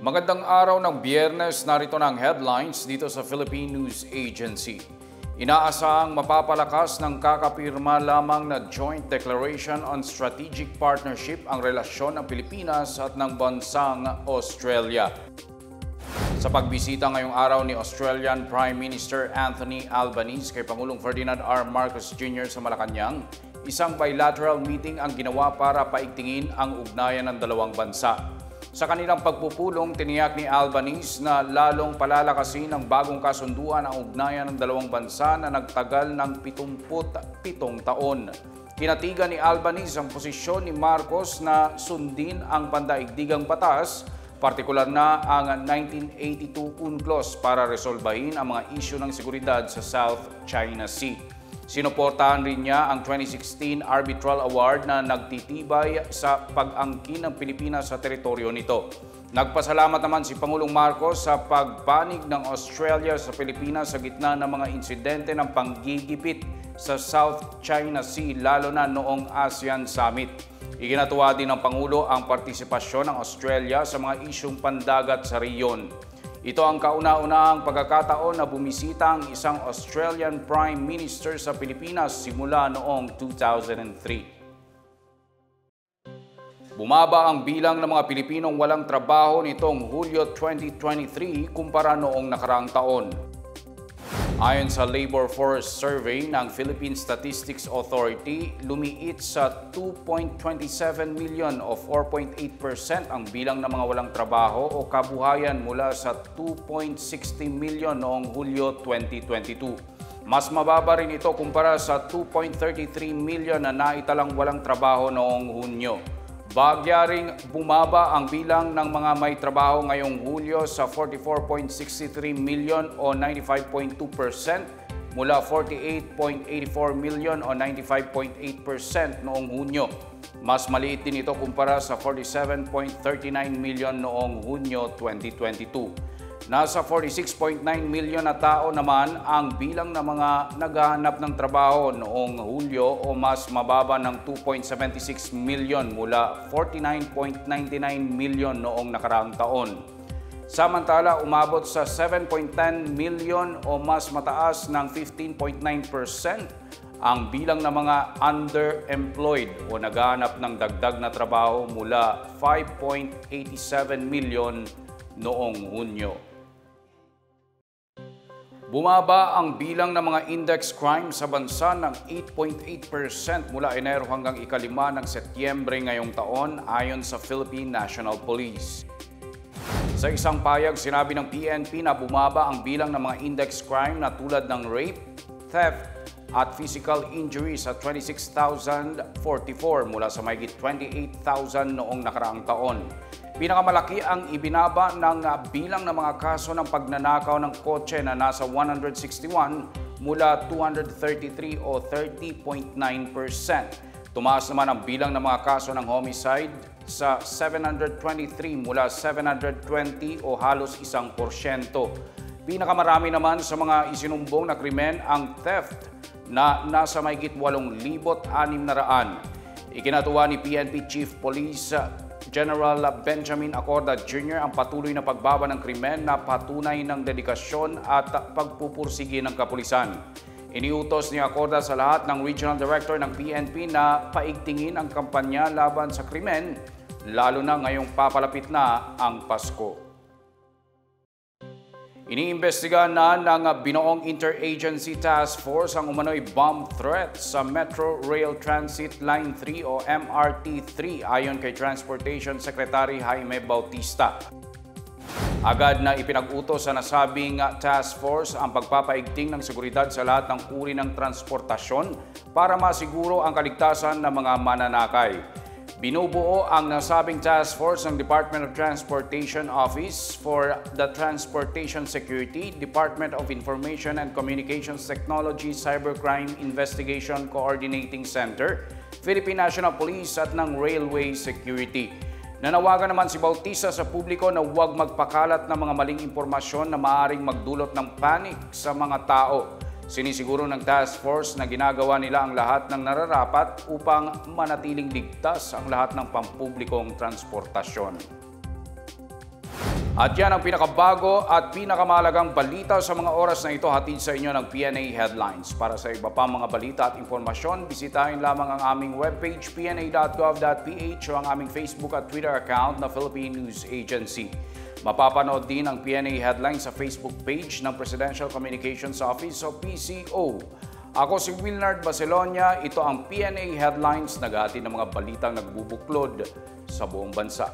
Magandang araw ng Biyernes, narito ng headlines dito sa Philippine News Agency. Inaasahang mapapalakas ng kakapirma lamang na Joint Declaration on Strategic Partnership ang relasyon ng Pilipinas at ng bansang Australia. Sa pagbisita ngayong araw ni Australian Prime Minister Anthony Albanese kay Pangulong Ferdinand R. Marcos Jr. sa Malacanang, isang bilateral meeting ang ginawa para paigtingin ang ugnayan ng dalawang bansa. Sa kanilang pagpupulong, tiniyak ni Albanese na lalong palalakasin ng bagong kasunduan ang ugnayan ng dalawang bansa na nagtagal ng 77 taon. Kinatigan ni Albanese ang posisyon ni Marcos na sundin ang pandaigdigang batas, partikular na ang 1982 UNCLOS para resolbahin ang mga isyu ng seguridad sa South China Sea. Sinuportahan rin niya ang 2016 Arbitral Award na nagtitibay sa pag-angkin ng Pilipinas sa teritoryo nito. Nagpasalamat naman si Pangulong Marcos sa pagpanig ng Australia sa Pilipinas sa gitna ng mga insidente ng panggigipit sa South China Sea, lalo na noong ASEAN Summit. Iginatuwa din ng Pangulo ang partisipasyon ng Australia sa mga isyung pandagat sa riyon. Ito ang kauna-unahang pagkakataon na bumisita ang isang Australian Prime Minister sa Pilipinas simula noong 2003. Bumaba ang bilang ng mga Pilipinong walang trabaho nitong Hulyo 2023 kumpara noong nakaraang taon. Ayon sa Labor Force Survey ng Philippine Statistics Authority, lumiit sa 2.27 million o 4.8% ang bilang ng mga walang trabaho o kabuhayan mula sa 2.60 million noong Hulyo 2022. Mas mababa rin ito kumpara sa 2.33 million na naitalang walang trabaho noong Hunyo. Bagyaring bumaba ang bilang ng mga may trabaho ngayong Hulyo sa 44.63 million o 95.2% mula 48.84 million o 95.8% noong Hunyo. Mas maliit din ito kumpara sa 47.39 million noong Hunyo 2022. Nasa 46.9 million na tao naman ang bilang ng mga naghahanap ng trabaho noong Hulyo o mas mababa ng 2.76 million mula 49.99 million noong nakaraang taon. Samantala, umabot sa 7.10 million o mas mataas ng 15.9% ang bilang ng mga underemployed o naghahanap ng dagdag na trabaho mula 5.87 million noong Hunyo. Bumaba ang bilang ng mga index crime sa bansa ng 8.8% mula Enero hanggang ika-5 ng Setyembre ngayong taon ayon sa Philippine National Police. Sa isang payag, sinabi ng PNP na bumaba ang bilang ng mga index crime na tulad ng rape, theft at physical injury sa 26,044 mula sa mahigit 28,000 noong nakaraang taon. Pinakamalaki ang ibinaba ng bilang ng mga kaso ng pagnanakaw ng kotse na nasa 161 mula 233 o 30.9%. Tumaas naman ang bilang ng mga kaso ng homicide sa 723 mula 720 o halos 1%. Pinakamarami naman sa mga isinumbong na krimen ang theft na nasa mahigit 8,600. Ikinatuwa ni PNP Chief Police General Benjamin Acorda Jr. ang patuloy na pagbaba ng krimen na patunay ng dedikasyon at pagpupursige ng kapulisan. Iniutos ni Acorda sa lahat ng Regional Director ng PNP na paigtingin ang kampanya laban sa krimen, lalo na ngayong papalapit na ang Pasko. Iniimbestigahan na ng binuong Interagency Task Force ang umano'y bomb threat sa Metro Rail Transit Line 3 o MRT3 ayon kay Transportation Secretary Jaime Bautista. Agad na ipinag-utos sa nasabing task force ang pagpapaigting ng seguridad sa lahat ng uri ng transportasyon para masiguro ang kaligtasan ng mga mananakay. Binubuo ang nasabing task force ng Department of Transportation Office for the Transportation Security, Department of Information and Communications Technology Cybercrime Investigation Coordinating Center, Philippine National Police at ng Railway Security. Nanawagan naman si Bautista sa publiko na huwag magpakalat ng mga maling impormasyon na maaaring magdulot ng panic sa mga tao. Sinisiguro ng task force na ginagawa nila ang lahat ng nararapat upang manatiling ligtas ang lahat ng pampublikong transportasyon. At yan ang pinakabago at pinakamahalagang balita sa mga oras na ito, hatid sa inyo ng PNA Headlines. Para sa iba pa mga balita at impormasyon, bisitahin lamang ang aming webpage pna.gov.ph o ang aming Facebook at Twitter account na Philippine News Agency. Mapapanood din ang PNA Headlines sa Facebook page ng Presidential Communications Office o PCO. Ako si Wilnard Bacelonia, ito ang PNA Headlines, nag-aatid ng mga balitang nagbubuklod sa buong bansa.